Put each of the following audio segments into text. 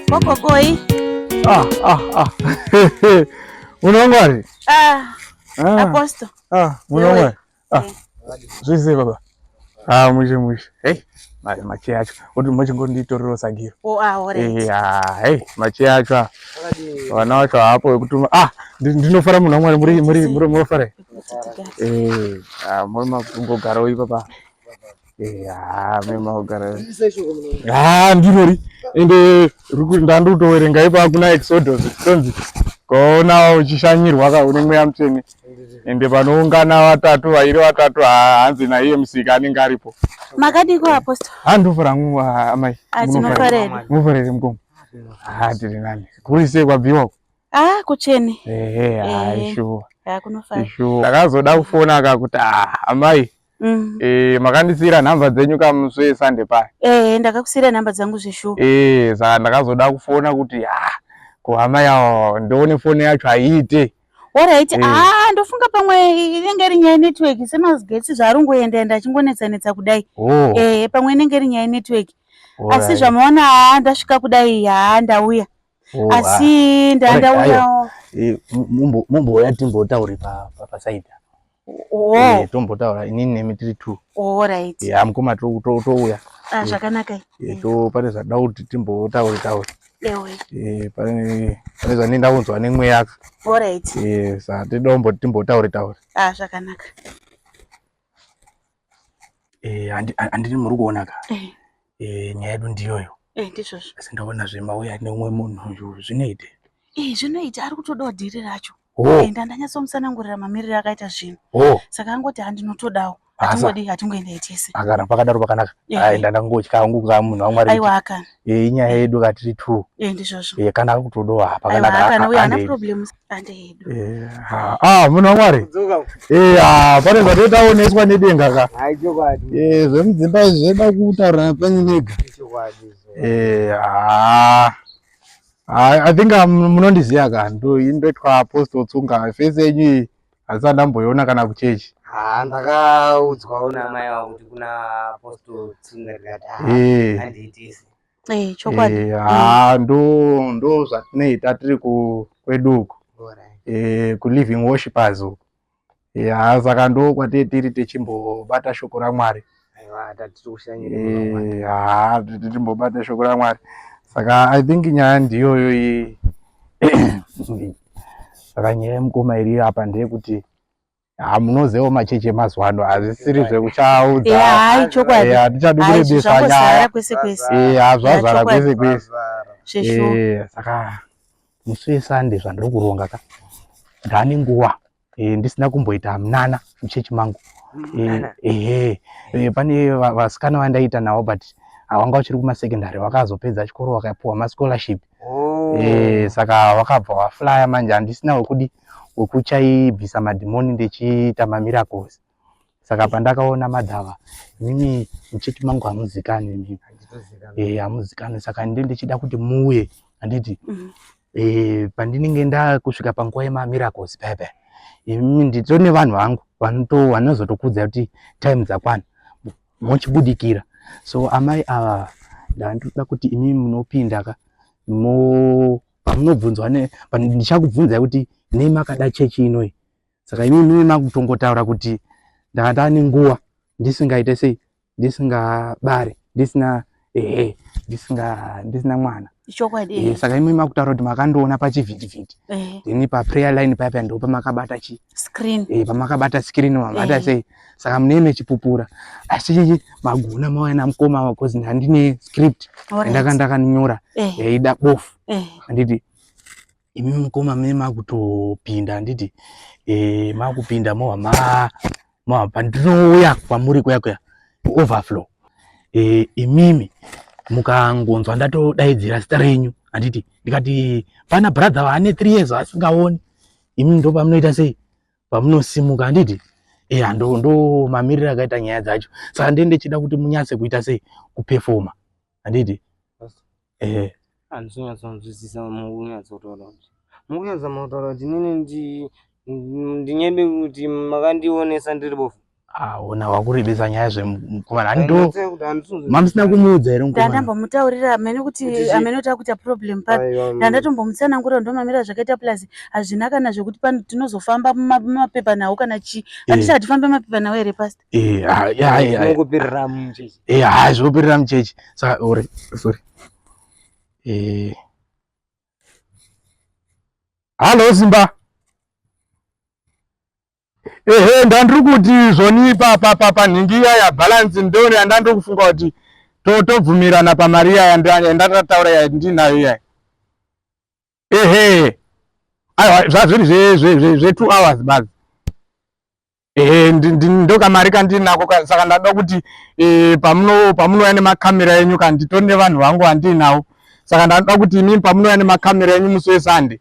Koko koi. Unaongari? Apostle. Unaongari? Zvizi baba. Mwisho. Hey, machi yacho. Uri mmochi ngonditorero sagiro. Alright. Hey, machi yacho. Vana vacho hapo wekutuma. Ndinofara munhu wamwari muri murofara. Muri mangogara oi baba. Mema ogara. Ndinori. Ende ndandutowerenga ipa kuna Exodus tonzi. Kona uchishanyirwa kaune mweya mutsvene. Ende panoungana vatatu vairi vatatu hanzi naiye musika anenge aripo. Makadiko Apostle. Ndofara amai. Munofarere mukomo. Tiri nani. Kurise kwabviwa. Kuchene. Shuwa. Kunofara. Shuwa. Ndakazoda kufona akakuti amai. Makandisira nhamba dzenyu kamuswe Sunday paya. Ndakakusira nhamba dzangu zveshuwa. Saka ndakazoda kufona kuti kuhama yawo ndione foni yacho aiite. Alright. Ndofunga pamwe inenge iri nyaya network semagetsi zvarongoenda ndachingonetsa kudai. Pamwe inenge iri nyaya network. Asi zvamaona ndasvika kudai ndauya. Asi ndauya. Mumboya timbotaure pa side. Tombotaura inini nemi tiri 2. Alright. Mukoma touya. Zvakanaka. Pane zvada kuti timbotaure. Pane zvanenda kunzwa nemweya yako. Alright. Saka tidombo timbotaure. Zvakanaka. Andiri muri kuona ka. Nyaya yedu ndiyoyo. Ndizvozvo. Asi ndaona zvemauya neumwe munhu zvinoite. Zvinoita ari kutodawo dhiri racho. Ndanyatsomusanangurira mamiriro akaita zvinhu. Saka angoti handinotodawo. Hatingoenda tese. Agara pakadaro pakanaka. Ndangotya hangu munhu wamwari. Aiwa akana. Inyaya yedu katiri 2. Ndizvozvo. Kana kutodowa pakanaka. Akana uya ana problems ande yedu. Munhu wamwari. Pane zvatotaoneswa nedenga ka. Zvemudzimba zveda kutaura penyu nega. I think munondiziya ka ndoitwa Apostle Tsunga face yenyu asi ndamboiona kana kuchechi. Ndakaudzwawo namai wangu kuti kuna Apostle Tsunga handiitisi. Chokwadi. Ndo zvatinoita tiri kwedu uko. Ku living worshipers uko. Saka ndo kwatiri tichimbobata shoko raMwari. Tichimbobata shoko raMwari. Saka I think nyaya ndiyoyo iyi. Saka nyaya yemukoma iri apa ndeyekuti munozewo macheche mazuva ano hazvisiri zvekuchaudza. Chokwadi. Hatichadi kurebesa nyaya. Zvazara kwese kwese. Saka musi weSunday zvandiri kuronga ka ndane nguva ndisina kumboita munana muchechi mangu. Pane vasikana vandaita navo but vanga vachiri kumasekendari vakazopedza chikoro vakapuwa mascholarship. Saka vakabva vaflya manje handisina wekuchaibvisa madhimoni ndechiita mamiracles. Saka pandakaona madhava mimi muchechi mangu hamuzikani hamuzikani. Saka ndichida kuti muuye handiti pandinenge ndakusvika panguva yemamiracles paya mimi nditone vanhu vangu vanozotokudza kuti time dzakwana mochibudikira. So amai ava ndandoda kuti imi munopinda ka pamunobvunzwa ndichakubvunzai kuti nei makada chechi inoi. Saka imi makutongotaura kuti ndane nguva ndisingaite sei ndisingabare ndisina mwana. Saka imi makutaura kuti makandoona pachivhitivhiti. Then paprayer line paya ndo pamakabata screen. Pamakabata screen mamata sei. Saka muneme chipupura. Asi magona mauya namukoma because handine script. Ndakanyora yaida bofu. Handiti imi mukoma mune makutopinda handiti makupinda mowa pandinouya kwamuri kuya overflow. Imimi mukangonzwa ndatodaidzira zita renyu handiti ndikati pana brother ane 3 years asingaoni, imi ndo pamunoita sei pamunosimuka handiti ndo mamiriro akaita nyaya dzacho. Saka ndichida kuti munyatse kuita sei kuperforma handiti. Andinyatsonzwisisa mukunyatsa mutaura kuti nini ndinyebe kuti makandionesa ndiri bofu. Ona wakurebesa nyaya zvemukomana ndo mamusina kumuudza here mukomana? Ndandambomutaurira amene kuti amene utakuita problem pari. Ndandatombomusanangura ndomamira zvakaita plus hazvina kana zvokuti tinozofamba mumapepa nawo kana chi. Handisati tifambe mapepa nawo here pastor. Ngopirira muchechi. Zvopirira muchechi. Saka sorry. Halo Simba. Ndandiri kuti zvoni panhingiya yabalance ndoni yandandiri kufunga kuti tobvumirana pamari iya yandataura yandinayo iya. Aiwa zvazviri zve 2 hours basi. Ndokamari kandinako saka ndada kuti pamunouya nemakamera enyu kanditori nevanhu vangu vandinawo. Saka ndada kuti imimi pamunouya nemakamera enyu musi weSunday.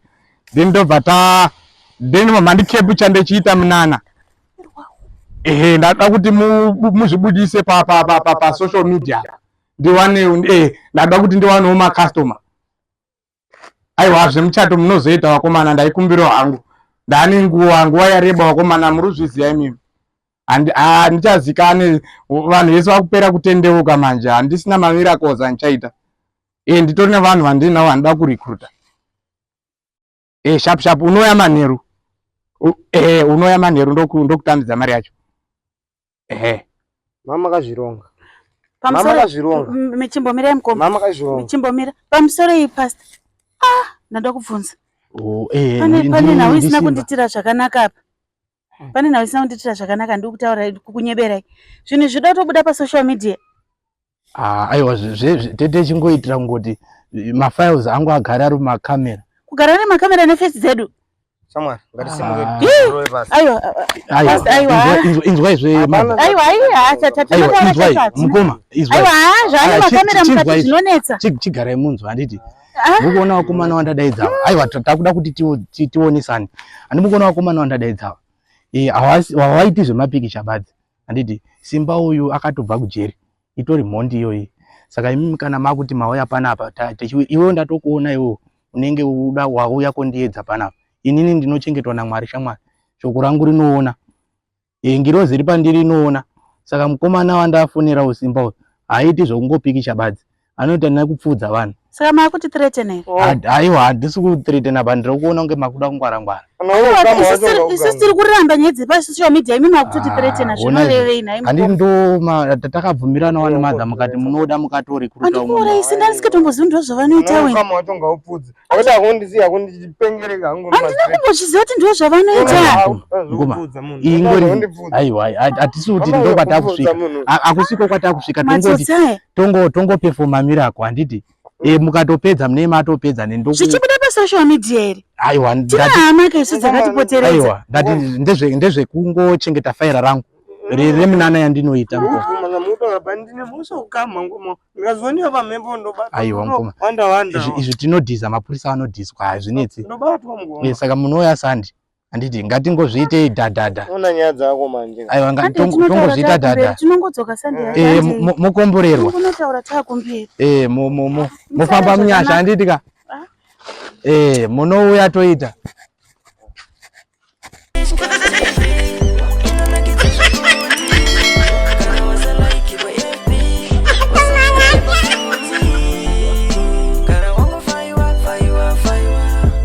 Then ndobva mandikepu chandichiita munana. Ndada kuti muzvibudise pa social media. Ndada kuti ndiwanewo macustomer. Aiwa zvemuchato munozoita wakomana ndaikumbira hangu. Ndane nguwa yareba wakomana muruzviziya imimi. Handichazikane vanhu vese vakupera kutendeuka manje. Handisina mamiracles andichaita. Nditori nevanhu vandinawo vandida kurecruita. Sharp unoya manheru. Unoya manheru ndokutambidza mari yacho. Mama kazvironga. Michimbomira mukoma. Mama kazvironga. Michimbomira. Pamusoro iyi pastor. Ndanda kubvunza. Pane nawo isina kunditira zvakanaka apa. Pane nawo isina kunditira zvakanaka ndiri kutaura kukunyeberai. Zvinhu zvida kutobuda pa social media. Aiwa tete chingoitira ngoti mafiles angu agara ari mumakamera. Kugara ari mumakamera neface dzedu. Samwa, ngatisimule. Inzwa izve mama. Aiwa mukoma izwa. Aiwa zvane makamera mukati zvinonetsa. Chigarai munzwa handiti. Mukuona wakomana wandadaidza. Aiwa takuda kuti tionesane. Handimukuona wakomana wandadaidza. Hawaiti zvemapikicha badzi. Handiti Simba uyu akatobva kujeri. Itori mhondi iyoyi. Saka imimi kana makuti mauya panapa iwe ndatokuona iwe unenge wauya kondiedza panapa. Inini ndinochengetwa naMwari shamwari. Shoko rangu rinoona. Ngirozi iri pandiri inoona. Saka mukomana wandafonera uSimba uyu haiti zvokungopikicha badzi. Anoita nekupfudza vanhu. Saka makuti threaten here. Aiwa handisi kuthreaten bandira kuona kunge makuda kungwara. Isi tiri kuramba nyedzi pa social media imimi makuti threaten zvinorevei naye. Handiti ndo takabvumirana wani madza mukati munoda mukatori kuruta umwe. Andikura isi ndandisikatomboziva ndo zvavanoita we. Kama watonga upfudze. Akuti akundiziya kundipengereka hangu. Handina kumbochiziva kuti ndo zvavanoita. Ngoma. Ingori. Aiwa atisi kuti ndo kwatakusvika. Akusiko kwatakusvika tongo performa miracle handiti. Mukatopedza mune matopedza nendo. Zvichibuda pa social media here. Aiwa ndati dzakatipoteredza. Aiwa ndati ndezve kungochengeta faira rangu. Remunana yandinoita mukoma. Aiwa mukoma. Izvi tinodhiza mapurisa anodhizwa hazvinetsi. Saka munouya Sunday. Handiti ngatingozviite dhadhadha. Una nyaya dzako manje. Aiwa tongozviita dhadha. Tinongodzoka Sunday. Mukomborerwa. Munotaura takumbira. Mufamba munyasha handiti ka. Munouya toita.